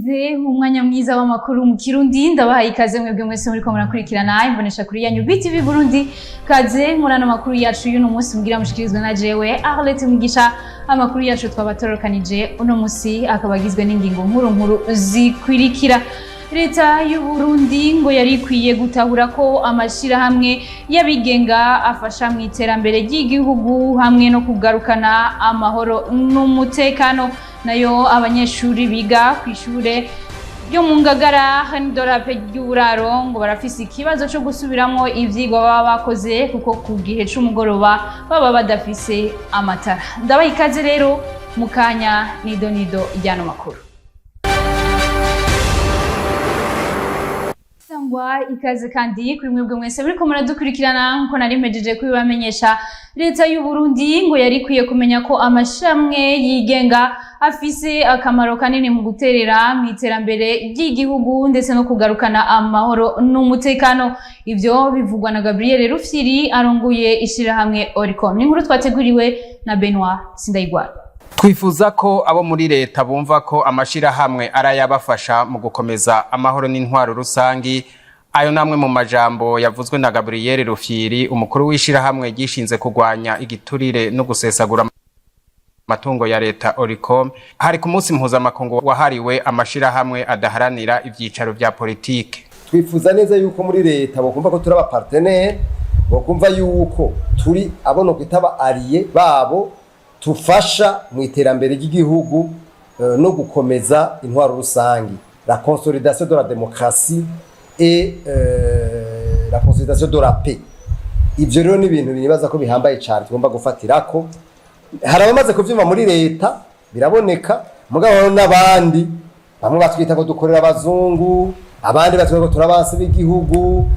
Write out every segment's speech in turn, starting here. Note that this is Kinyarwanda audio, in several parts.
tugeze umwanya mwiza w'amakuru mu Kirundi ndabahaye ikaze mwebwe mwese muri ko murakurikirana imbonesha kuri yanyu BTV Burundi kaze murana makuru yacu y'uno munsi mugira mushikirizwa na jewe Arlette Mugisha amakuru yacu twabatorokanije uno munsi akabagizwe n'ingingo nkuru zikwirikira. Leta y'u Burundi ngo yarikwiye gutahura ko amashira hamwe yabigenga afasha mu iterambere ry'igihugu hamwe no kugarukana amahoro n'umutekano. Nayo abanyeshuri biga kwishure ryo mu Ngagara n'Idorape ry'Uburaro ngo barafise ikibazo cyo gusubiramo ivyigwa baba bakoze kuko ku gihe c'umugoroba baba badafise amatara. Ndabaha ikaze rero mukanya nido ryano makuru. Sangwa ikaze kandi kuri mwebwe mwese buriko muradukurikirana nko nari mpejeje kubibamenyesha. Leta y'u Burundi ngo yarikwiye kumenya ko amashamwe yigenga afise akamaro kanini mu guterera mu iterambere ry'igihugu ndetse no kugarukana amahoro n'umutekano. Ivyo bivugwa na Gabriel Rufyiri arongoye ishirahamwe Oricom. Ni nkuru twateguriwe na Benoit Sindayigwara. Twifuza ko abo muri leta bumva ko amashirahamwe arayabafasha mu gukomeza amahoro n'intwaro rusangi. Ayo namwe mu majambo yavuzwe na Gabriel Rufyiri umukuru w'ishirahamwe gishinze kugwanya igiturire no gusesagura matungo ya leta Oricom hari ku munsi mpuzamakungu wahariwe amashirahamwe adaharanira ivyicaro vya politike. Twifuza neza yuko muri leta bokumva ko turi aba partenaire, bokumva yuko turi abono kwitaba allié babo tufasha mu iterambere ry'igihugu no gukomeza intwaro rusangi, la consolidation de la démocratie et la consolidation de la paix. Ivyo rero ni ibintu binibaza ko bihambaye cyane tugomba gufatirako. Hari abamaze kuvyuma muri leta biraboneka, mugabo n'abandi bamwe batwita ko dukorera abazungu, abandi batwita ko turabansi b'igihugu,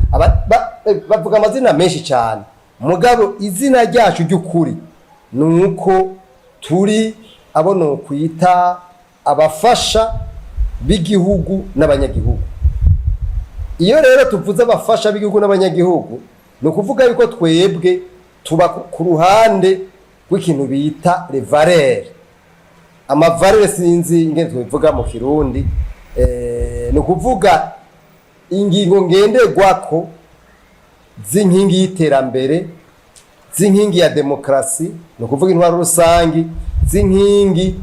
bavuga amazina menshi cyane. Mugabo izina ryacu ry'ukuri nuko turi abono kwita abafasha b'igihugu n'abanyagihugu. Iyo rero tuvuze abafasha b'igihugu n'abanyagihugu no kuvuga yuko twebwe tuba ku ruhande rw'ikintu bita les valeurs. Amavaleurs sinzi ingene tubivuga mu Kirundi, no kuvuga ingingo ngenderwako z'inkingi y'iterambere, z'inkingi ya demokrasi, no kuvuga intwaro rusangi, z'inkingi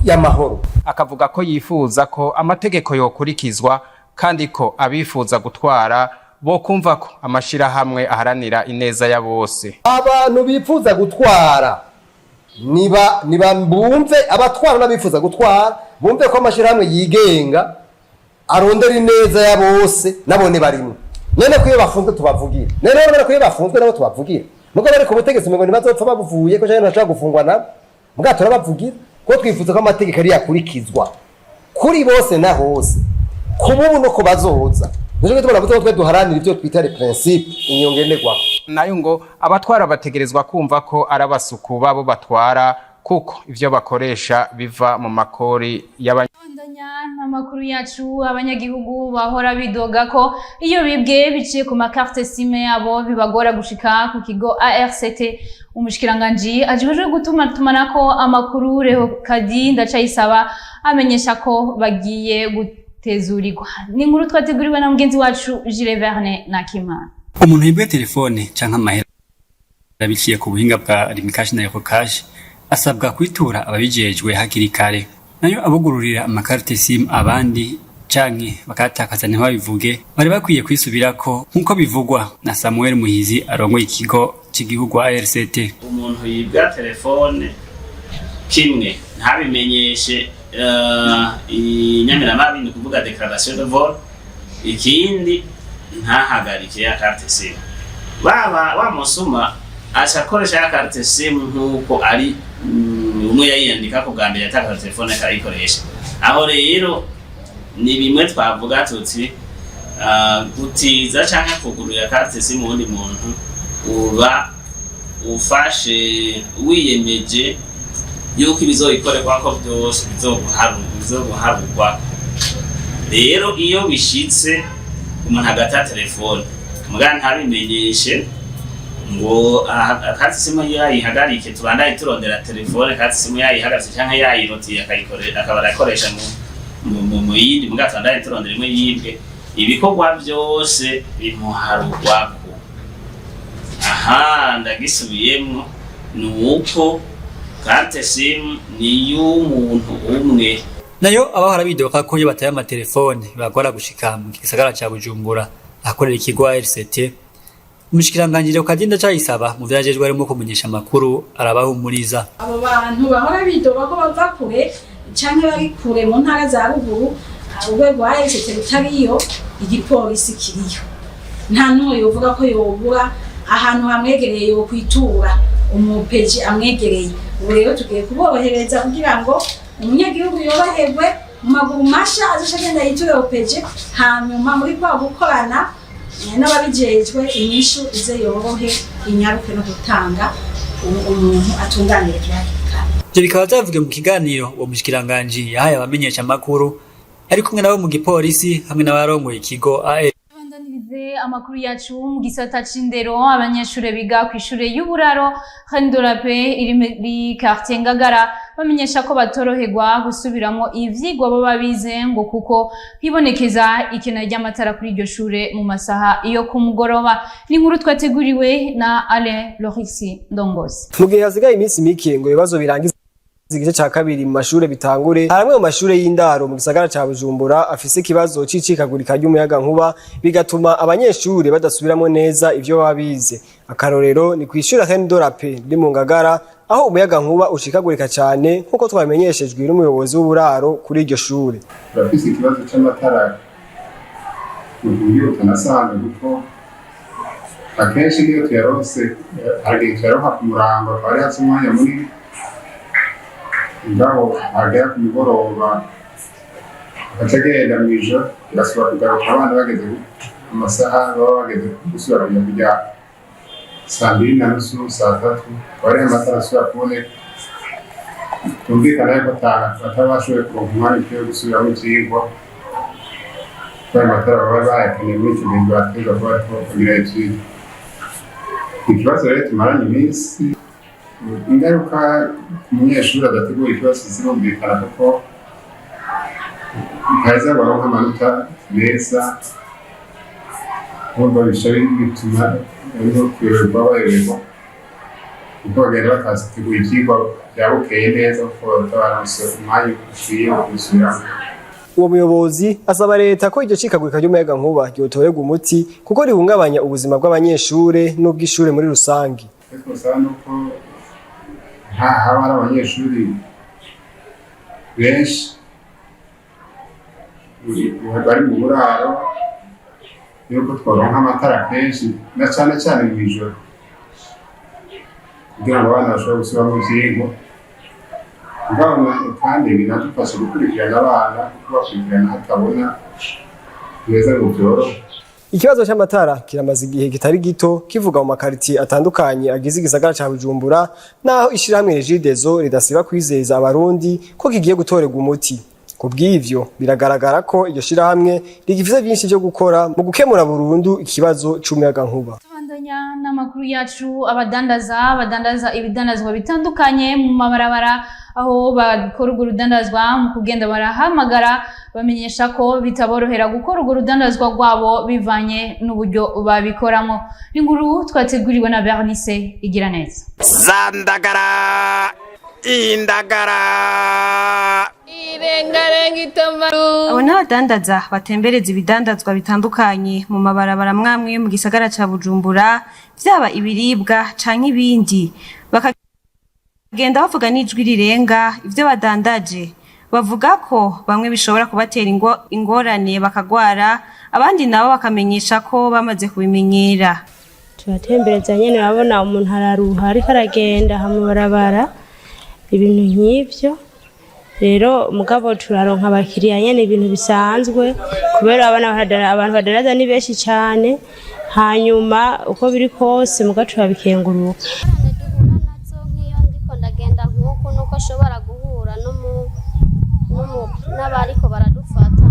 y'amahoro. Akavuga ko yifuza ko amategeko yokurikizwa kandi ko abifuza gutwara bo kumva ko amashirahamwe aharanira ineza ya bose. Abantu bifuza gutwara niba bumve, abatwara n'abifuza gutwara bumve ko amashirahamwe yigenga arondera ineza ya bose nabone barimo. Nene ko iyo bafunzwe tubavugira, nene ko iyo bafunzwe nabo tubavugira. Nuko bari ku butegetsi ngo ntibazopfa babuvuye ko cyane bashaka gufungwa nabo, mbwa turabavugira ko twifuza ko amategeko ari yakurikizwa kuri bose na hose, kububu no kubazoza. Nje tubona ko twe duharanira ibyo twita les principes inyongenderwa. Nayo ngo abatwara bategerezwa kumva ko arabasuku babo batwara kuko ivyo bakoresha biva mu makori y'abanyandanya. Amakuru yacu abanyagihugu bahora bidoga ko iyo bibwe biciye ku makarte sime yabo bibagora gushika ku kigo ARCT. Umushikiranganje ajejwe gutumanako amakuru Reho Kadi ndacayisaba amenyesha ko bagiye tezurirwa. Ni inkuru twateguriwe na mugenzi wacu Jules Verne na Kimana. Umuntu yibwe telefone canke amahera biciye ku buhinga bwa Rimikash na Ecocash asabwa kwitura ababijejwe hakiri kare. Nayo abugururira amakarte sim abandi canke bakatakaza ne babivuge bari bakwiye kwisubirako nkuko bivugwa na Samuel Muhizi arongo ikigo cy'igihugu ARCT. Umuntu yibwa telefone kimwe ntabimenyeshe inyamiramabi ni kuvuga declaration de vol, ikindi ntahagarike ya carte sim. Wa musuma asakoresha ya carte sim nkuko ari umwe yayandika ko gambye yataka telefone akayikoresha. Aho rero ni bimwe twavuga tuti gutiza canke kugurura carte sim undi muntu uba ufashe wiyemeje yuko ibizoyikorerwa ko byose bizoguharurwa. Rero iyo bishitse umuntu agata telefone mugana ntabimenyeshe ngo carte sim yayihagarike tubandanye turondera telefone carte sim yayihagarike canke yayirotiye akayikorera akaba arakoresha mu yindi mugatandari turondera imwe yibwe ibikorwa byose bimuharugwako. Aha ndagisubiyemwo ni uko carte SIM ni y'umuntu umwe. Nayo abahora bidoka ko iyo bataye amatelefone bagora gushika mu gisagara ca Bujumbura akorera ikigo RCT, umushikiranganje ukagenda cayisaba mu vyajejwe arimo kumenyesha amakuru arabahumuriza. Abo bantu bahora bidoka ko bava kure canke bari kure mu ntara za ruguru, urwego rwa RCT rutariyo, igipolisi kiriyo. Nta n'umwe yovuga ko yobura ahantu hamwegereye yo kwitura umupeji amwegereye. Ubu rero tugiye kuborohereza kugira ngo umunyagihugu yoroherwe mu maguru masha azosha agenda yiture upeji, hanyuma muri kwa gukorana n'ababijejwe inyishu ize yorohe inyaruke no gutanga umuntu atunganire kirahikana. Ivyo bikaba vyavugiwe mu kiganiro uwo mushikiranganje yahaye abamenyesha amakuru ari kumwe nabo mu gipolisi hamwe n'abarongoye ikigo amakuru yacu mu gisata c'indero. Abanyeshure biga kw'ishure y'uburaro Khandorape iri muri quartier Ngagara bamenyesha ko batoroherwa gusubiramo ivyigwa baba bize ngo kuko hibonekeza ikena ry'amatara kuri iryo shure mu masaha iyo kumugoroba. Ni inkuru twateguriwe na Alain Lorixi Ndongozi. Mu gihe hasigaye iminsi mike ngo ibibazo birangiza igice ca kabiri mu mashure bitangure, haramwe mu mashure y'indaro mu gisagara ca Bujumbura afise ikibazo c'icikagurika ry'umuyaga nkuba bigatuma abanyeshure badasubiramo neza ivyo babize. Akarorero ni kw'ishure Khandorape riri mu Ngagara aho umuyaga nkuba ushikagurika cyane nkuko twamenyeshejwe n'umuyobozi w'uburaro kuri iryo shure. Bafise ikibazo c'amatara uburyo tanasanzwe kuko akenshi iyo tuyaronse hari tuyaronka ku murango twari hasi umwanya munini, ngaho agera ku mugoroba akagenda mw'ijoro gasubira kugaruka abana bageze amasaha baba bageze gusubira kujya saa 2:30 saa 3 bari amatara asubira kuboneka. Tumvikana yuko batabashoboye kuronka umwanya wo gusubiramo ivyigwa kubera amatara baba bayakeneye muri icyo gihe bateza kuba kugira ivyigwa. Ikibazo rero tumaranye iminsi, ingaruka ku munyeshuri adategura ikibazo zirumvikana kuko ntaheza baronka amanota meza, nubwo bisha bituma ariho kuyoberwa bayoberwa kuko bagenda batategura ivyigwa vyabukeye neza kuko batabaronse umwanya ukwiye wo gusubiramo. Uwo muyobozi asaba leta ko iryo cikagurika ry'umuyaga nkuba ryotorerwa umuti kuko rihungabanya ubuzima bw'abanyeshure n'ubw'ishure muri rusangi. Twasaba nuko haba hari abanyeshuri benshi bari mu buraro yuko tworonka amatara kenshi na cane cane mw'ijoro kugira ngo abana bashobore gusubiramo ivyigwa, kandi binadufasha gukurikirana abana kuko bakurikirana hatabona neza ngo vyorohe. Ikibazo c'amatara kiramaze igihe kitari gito kivuga mu makaritiye atandukanye agize igisagara ca Bujumbura, naho ishirahamwe Regideso ridasiba kwizeza abarundi ko kigiye gutorerwa umuti. Kubw'ivyo biragaragara ko iryo shirahamwe rigifise byinshi byo gukora mu gukemura burundu ikibazo c'umuyaga nkuba. Tubandanya n'amakuru yacu. Abadandaza ibidandazwa bitandukanye mu mabarabara aho bakora urwo rudandazwa mu kugenda barahamagara bamenyesha ko bitaborohera gukora urwo rudandazwa rwabo bivanye n'uburyo babikoramo. Inkuru twateguriwe na Bernice Igiraneza. Zandagara indagara abo n'abadandaza batembereza ibidandazwa bitandukanye mu mabarabara mwamwe mu gisagara ca Bujumbura, vyaba ibiribwa canke ibindi, bakagenda bavuga n'ijwi rirenga ivyo badandaje. Bavuga ko bamwe bishobora kubatera ingorane bakagwara, abandi nabo bakamenyesha ko bamaze kubimenyera. Turatembereza nyene, urabona umuntu araruha ariko aragenda hamubarabara ibintu nk'ivyo. Rero mugabo turaronka abakiriya nyene ibintu bisanzwe kubera abantu badaraza ni benshi cyane, hanyuma uko biri kose muga turabikenguruka. Nk'iyo ndiko ndagenda nk'uko nuko ashobora guhura n'abariko baradufata,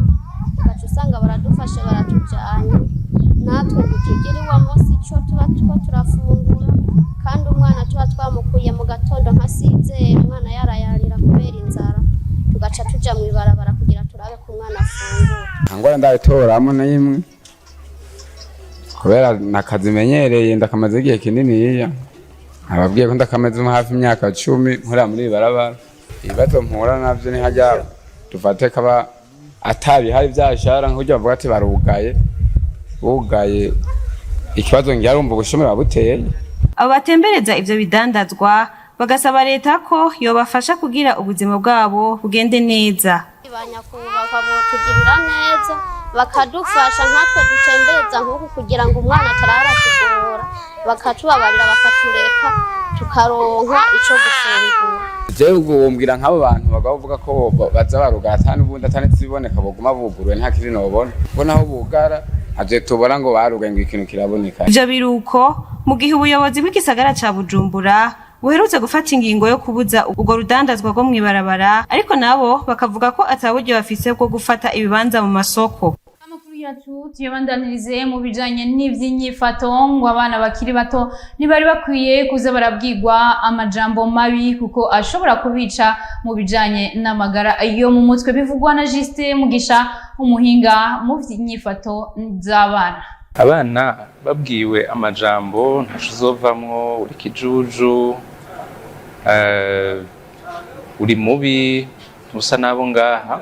ugaca usanga baradufashe baratujanye, natwe ntitugira iwa munsi ico tuba tuko turafungura, kandi umwana tuba twamukuye mu gatondo nkasize umwana yarayarira kubera inzara, tugaca tuja mw'ibarabara kugira turabe ko ntangora ndabitoramo n'imwe kubera nakazimenyereye ndakamaze igihe kinini ababwiye ko ndakamaze hafi imyaka 10 nkora muri barabara ibibazo mpura navyo ni hajya dufate kaba atabi hari byashara nk'ujya bavuga ati barugaye bugaye ikibazo ngyarumva gushomera buteye. Abo batembereza ivyo bidandazwa bagasaba leta ko yobafasha kugira ubuzima bwabo bugende neza. Banyakubaka botugirira neza bakadufasha nkatwe dutembereza nk'uku kugira ngo umwana atarara kugora bakatubabarira bakatureka tukaronka ico gufungura. Je ugumbwira nk'abo bantu bagavuga ko baza barugara atani ubundi atani ziboneka boguma buguruwe nta kiri nobona ko naho bugara aje tubora ngo barugaye ngo ikintu kiraboneka. Ivyo biruko mu gihe ubuyobozi bw'igisagara ca Bujumbura buherutse gufata ingingo yo kubuza ubwo rudandazwa rwo mwibarabara ariko nabo bakavuga ko ataburyo bafise bwo gufata ibibanza mu masoko. Amakuru yacu tuyabandanirize mu bijanye n'ivyinyifato ngo abana bakiri bato ntibari bakwiye kuza barabwirwa amajambo mabi kuko ashobora kubica mu bijanye n'amagara yo mu mutwe bivugwa na Juste Mugisha umuhinga mu vyinyifato z'abana. Abana babwiwe amajambo ntashuzovamwo uri kijuju uri mubi musa nabo ngaha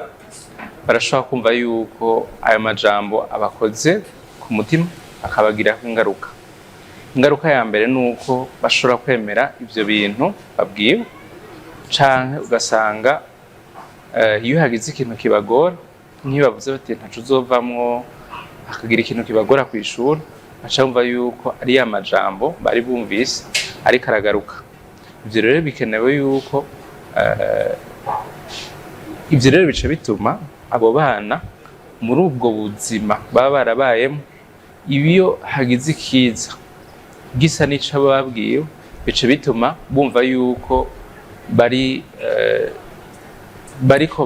barashobora kumva yuko ayo majambo abakoze ku mutima akabagira ingaruka ya mbere nuko bashobora kwemera ivyo bintu babwiwe canke ugasanga iyo hagize ikintu kibagora ntibavuze bati ntacuzovamwo akagira ikintu kibagora ku ishuri acamva yuko ari ya majambo bari bumvise ariko aragaruka. Ivyo rero bikenewe yuko ivyo rero bice bituma abo bana muri ubwo buzima baba barabayemo ibiyo hagize ikiza gisa n'ico babwiwe bice bituma bumva yuko bariko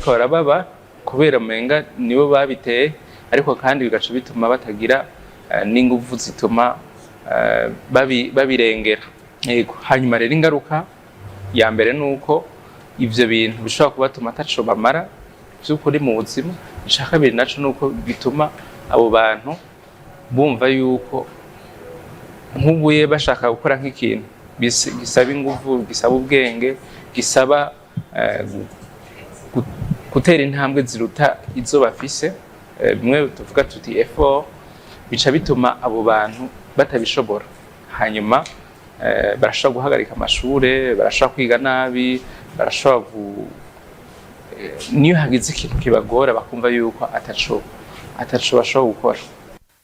barababa kubera menga nibo babiteye ariko kandi bigaca bituma batagira n'inguvu zituma babirengera. Hanyuma rero ingaruka ya mbere nuko ivyo bintu bishobora kubatuma ataco bamara vy'ukuri mu buzima. Ica kabiri naco nuko bituma abo bantu bumva yuko nk'ubuye bashaka gukora nk'ikintu gisaba inguvu gisaba ubwenge gisaba gutera intambwe ziruta izo bafise bimwe tuvuga tuti effort bica bituma abo bantu batabishobora hanyuma barashobora guhagarika amashure barashobora kwiga nabi barashobora niyo hagize ikintu kibagora bakumva yuko ataco bashobora gukora.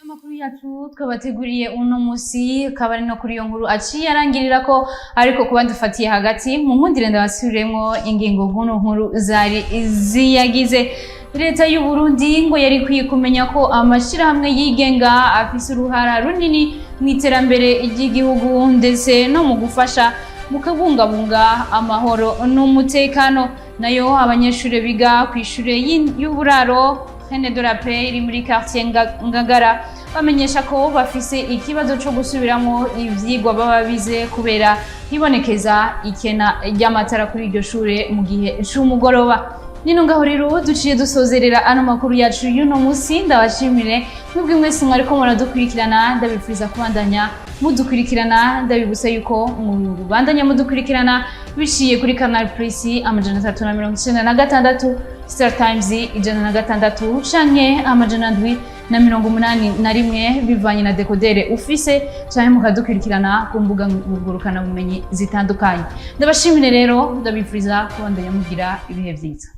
Amakuru yacu twabateguriye uno musi kabari no kuri iyo nkuru aciye arangirira ko ariko kuba dufatiye hagati mu nkundire ndabasubiremo ingingo nkuru zari ziyagize. Leta y'u Burundi ngo yari kwiye kumenya ko amashirahamwe yigenga afise uruhara runini mu iterambere ry'igihugu ndetse no mu gufasha mu kubungabunga amahoro n'umutekano. Nayo abanyeshure biga ku ishure y'uburaro Hene de la Paix iri muri quartier Ngagara bamenyesha ko bafise ikibazo cyo gusubiramo ivyigwa baba bize kubera hibonekeza ikena ry'amatara kuri iryo shure mu gihe c'umugoroba. Nino ngaho rero duciye dusozerera ano makuru yacu y'uno musi. Ndabashimire mwebwe mwese mwariko muradukurikirana ndabifuriza kubandanya mudukurikirana ndabibusa yuko mubandanya mudukurikirana biciye kuri Canal Plus 396 Star Times 106 canke 781 bivanye na dekodere ufise canke mukadukurikirana ku mbuga ngurukana bumenyi zitandukanye. Ndabashimire rero ndabifuriza kubandanya mugira ibihe vyiza.